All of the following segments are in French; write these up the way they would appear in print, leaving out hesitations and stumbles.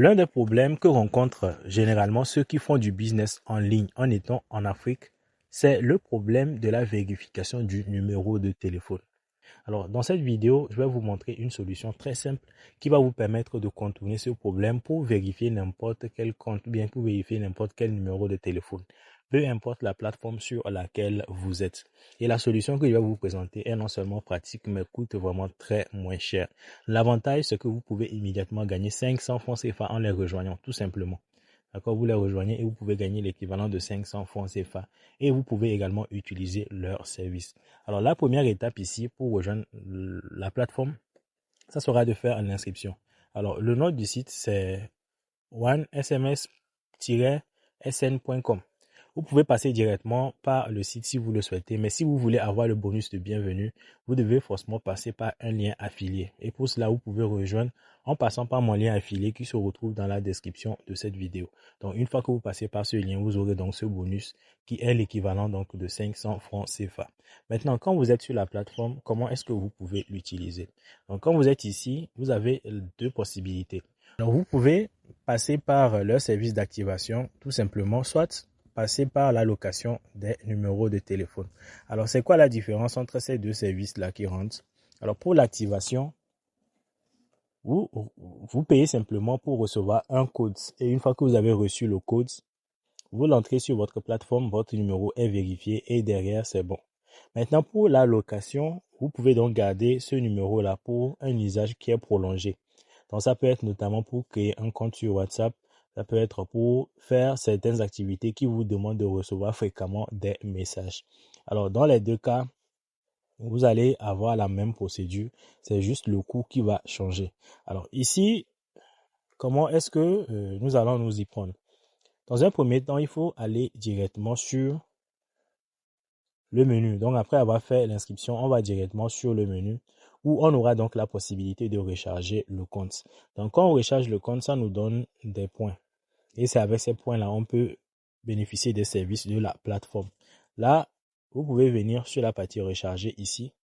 L'un des problèmes que rencontrent généralement ceux qui font du business en ligne en étant en Afrique, c'est le problème de la vérification du numéro de téléphone. Alors, dans cette vidéo, je vais vous montrer une solution très simple qui va vous permettre de contourner ce problème pour vérifier n'importe quel compte, ou bien pour vérifier n'importe quel numéro de téléphone, peu importe la plateforme sur laquelle vous êtes. Et la solution que je vais vous présenter est non seulement pratique, mais coûte vraiment très moins cher. L'avantage, c'est que vous pouvez immédiatement gagner 500 francs CFA en les rejoignant, tout simplement. D'accord, vous les rejoignez et vous pouvez gagner l'équivalent de 500 francs CFA. Et vous pouvez également utiliser leur service. Alors, la première étape ici pour rejoindre la plateforme, ça sera de faire l'inscription. Alors, le nom du site, c'est onesms-sn.com. Vous pouvez passer directement par le site si vous le souhaitez, mais si vous voulez avoir le bonus de bienvenue, vous devez forcément passer par un lien affilié. Et pour cela, vous pouvez rejoindre en passant par mon lien affilié qui se retrouve dans la description de cette vidéo. Donc, une fois que vous passez par ce lien, vous aurez donc ce bonus qui est l'équivalent donc de 500 francs CFA. Maintenant, quand vous êtes sur la plateforme, comment est-ce que vous pouvez l'utiliser? Donc, quand vous êtes ici, vous avez deux possibilités. Donc, vous pouvez passer par leur service d'activation, tout simplement, soit passer par la location des numéros de téléphone. Alors, c'est quoi la différence entre ces deux services-là qui rentrent? Alors, pour l'activation, vous payez simplement pour recevoir un code. Et une fois que vous avez reçu le code, vous l'entrez sur votre plateforme, votre numéro est vérifié et derrière, c'est bon. Maintenant, pour la location, vous pouvez donc garder ce numéro-là pour un usage qui est prolongé. Donc, ça peut être notamment pour créer un compte sur WhatsApp. Ça peut être pour faire certaines activités qui vous demandent de recevoir fréquemment des messages. Alors, dans les deux cas, vous allez avoir la même procédure. C'est juste le coût qui va changer. Alors, ici, comment est-ce que nous allons nous y prendre? Dans un premier temps, il faut aller directement sur le menu. Donc, après avoir fait l'inscription, on va directement sur le menu où on aura donc la possibilité de recharger le compte. Donc, quand on recharge le compte, ça nous donne des points. Et c'est avec ces points-là, on peut bénéficier des services de la plateforme. Là, vous pouvez venir sur la partie recharger ici.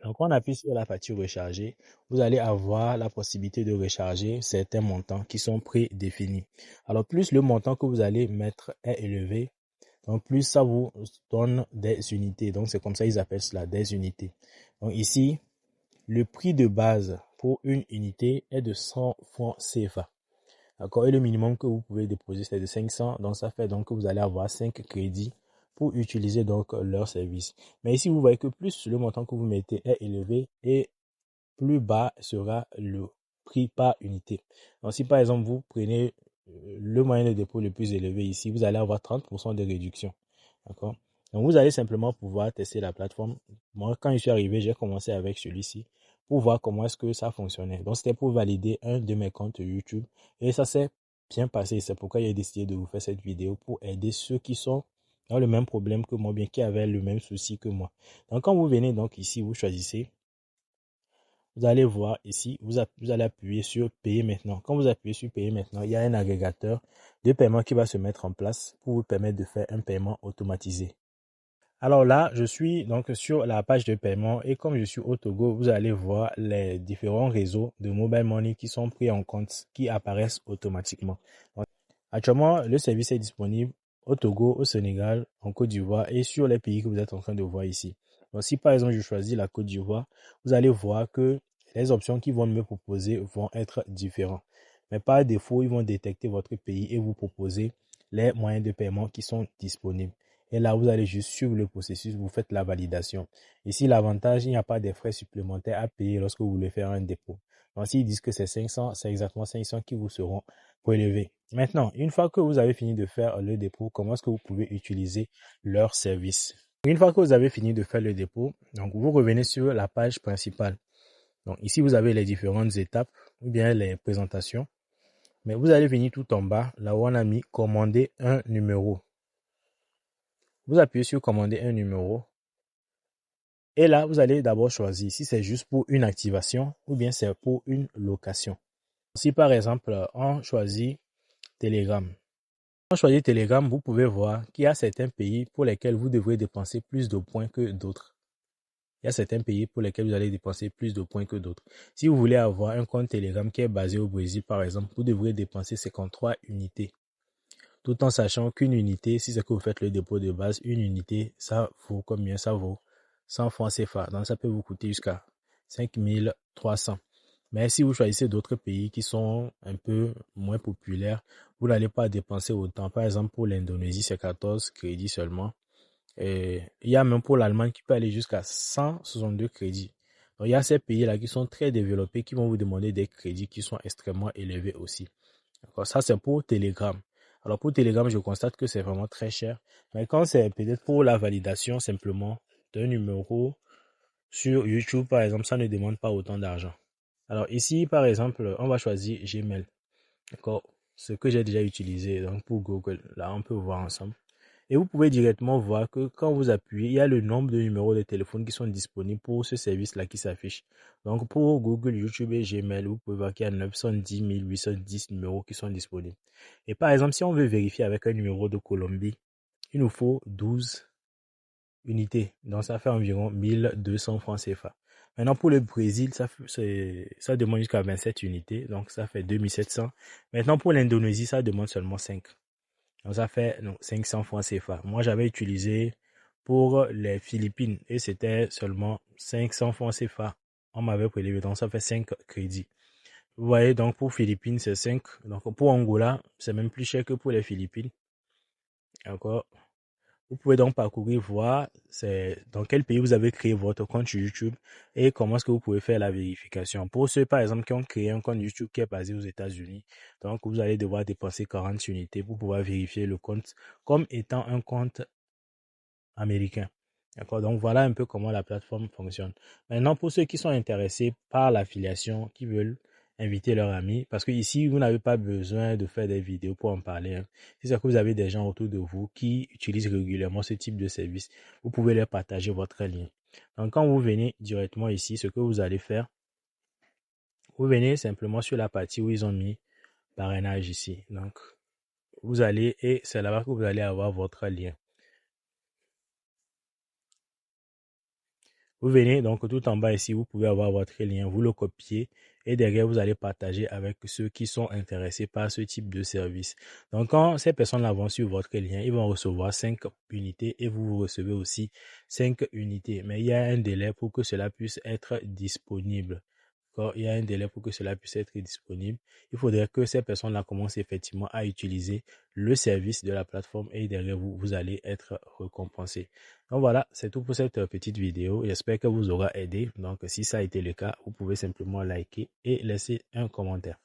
Donc, quand on appuie sur la partie recharger, vous allez avoir la possibilité de recharger certains montants qui sont prédéfinis. Alors, plus le montant que vous allez mettre est élevé, donc plus ça vous donne des unités. Donc, c'est comme ça qu'ils appellent cela, des unités. Donc, ici, le prix de base pour une unité est de 100 francs CFA. D'accord? Et le minimum que vous pouvez déposer, c'est de 500. Donc, ça fait donc que vous allez avoir 5 crédits pour utiliser donc leur service. Mais ici, vous voyez que plus le montant que vous mettez est élevé et plus bas sera le prix par unité. Donc, si par exemple, vous prenez le moyen de dépôt le plus élevé ici, vous allez avoir 30% de réduction. D'accord? Donc, vous allez simplement pouvoir tester la plateforme. Moi, quand je suis arrivé, j'ai commencé avec celui-ci pour voir comment est-ce que ça fonctionnait. Donc, c'était pour valider un de mes comptes YouTube et ça s'est bien passé. C'est pourquoi j'ai décidé de vous faire cette vidéo pour aider ceux qui sont dans le même problème que moi, bien qui avaient le même souci que moi. Donc, quand vous venez donc ici, vous choisissez. Vous allez voir ici, vous allez appuyer sur payer maintenant. Quand vous appuyez sur payer maintenant, il y a un agrégateur de paiement qui va se mettre en place pour vous permettre de faire un paiement automatisé. Alors là, je suis donc sur la page de paiement et comme je suis au Togo, vous allez voir les différents réseaux de mobile money qui sont pris en compte, qui apparaissent automatiquement. Donc, actuellement, le service est disponible au Togo, au Sénégal, en Côte d'Ivoire et sur les pays que vous êtes en train de voir ici. Donc, si par exemple je choisis la Côte d'Ivoire, vous allez voir que les options qu'ils vont me proposer vont être différentes. Mais par défaut, ils vont détecter votre pays et vous proposer les moyens de paiement qui sont disponibles. Et là, vous allez juste suivre le processus, vous faites la validation. Ici, l'avantage, il n'y a pas de frais supplémentaires à payer lorsque vous voulez faire un dépôt. Donc, s'ils disent que c'est 500, c'est exactement 500 qui vous seront prélevés. Maintenant, une fois que vous avez fini de faire le dépôt, comment est-ce que vous pouvez utiliser leur service? Une fois que vous avez fini de faire le dépôt, donc vous revenez sur la page principale. Donc, ici, vous avez les différentes étapes ou bien les présentations. Mais vous allez venir tout en bas, là où on a mis commander un numéro. Vous appuyez sur commander un numéro. Et là, vous allez d'abord choisir si c'est juste pour une activation ou bien c'est pour une location. Si par exemple, on choisit Telegram. Quand on choisit Telegram, vous pouvez voir qu'il y a certains pays pour lesquels vous devrez dépenser plus de points que d'autres. Il y a certains pays pour lesquels vous allez dépenser plus de points que d'autres. Si vous voulez avoir un compte Telegram qui est basé au Brésil, par exemple, vous devrez dépenser 53 unités. Tout en sachant qu'une unité, si c'est que vous faites le dépôt de base, une unité, ça vaut combien? Ça vaut 100 francs CFA. Donc, ça peut vous coûter jusqu'à 5300. Mais si vous choisissez d'autres pays qui sont un peu moins populaires, vous n'allez pas dépenser autant. Par exemple, pour l'Indonésie, c'est 14 crédits seulement. Et il y a même pour l'Allemagne qui peut aller jusqu'à 162 crédits. Donc, il y a ces pays-là qui sont très développés qui vont vous demander des crédits qui sont extrêmement élevés aussi. D'accord, ça, c'est pour Telegram. Alors, pour Telegram, je constate que c'est vraiment très cher. Mais quand c'est peut-être pour la validation simplement d'un numéro sur YouTube, par exemple, ça ne demande pas autant d'argent. Alors, ici, par exemple, on va choisir Gmail. D'accord, ce que j'ai déjà utilisé donc pour Google. Là, on peut voir ensemble. Et vous pouvez directement voir que quand vous appuyez, il y a le nombre de numéros de téléphone qui sont disponibles pour ce service-là qui s'affiche. Donc pour Google, YouTube et Gmail, vous pouvez voir qu'il y a 910 810 numéros qui sont disponibles. Et par exemple, si on veut vérifier avec un numéro de Colombie, il nous faut 12 unités. Donc ça fait environ 1200 francs CFA. Maintenant pour le Brésil, ça demande jusqu'à 27 unités. Donc ça fait 2700. Maintenant pour l'Indonésie, ça demande seulement 5. Donc ça fait 500 francs CFA. Moi, j'avais utilisé pour les Philippines et c'était seulement 500 francs CFA. On m'avait prélevé, donc ça fait 5 crédits. Vous voyez, donc pour Philippines, c'est 5. Donc pour Angola, c'est même plus cher que pour les Philippines. D'accord. Vous pouvez donc parcourir, voir dans quel pays vous avez créé votre compte YouTube et comment est-ce que vous pouvez faire la vérification. Pour ceux, par exemple, qui ont créé un compte YouTube qui est basé aux États-Unis, donc vous allez devoir dépenser 40 unités pour pouvoir vérifier le compte comme étant un compte américain. D'accord? Donc voilà un peu comment la plateforme fonctionne. Maintenant, pour ceux qui sont intéressés par l'affiliation, qui veulent inviter leurs amis, parce que ici, vous n'avez pas besoin de faire des vidéos pour en parler. Hein. Si c'est que vous avez des gens autour de vous qui utilisent régulièrement ce type de service, vous pouvez leur partager votre lien. Donc quand vous venez directement ici, ce que vous allez faire, vous venez simplement sur la partie où ils ont mis parrainage ici. Donc vous allez, et c'est là-bas que vous allez avoir votre lien. Vous venez donc tout en bas ici, vous pouvez avoir votre lien, vous le copiez et derrière vous allez partager avec ceux qui sont intéressés par ce type de service. Donc quand ces personnes-là vont sur votre lien, ils vont recevoir 5 unités et vous recevez aussi 5 unités. Mais il y a un délai pour que cela puisse être disponible. Quand il y a un délai pour que cela puisse être disponible, il faudrait que ces personnes-là commencent effectivement à utiliser le service de la plateforme et derrière vous, vous allez être récompensé. Donc voilà, c'est tout pour cette petite vidéo. J'espère que vous aura aidé. Donc si ça a été le cas, vous pouvez simplement liker et laisser un commentaire.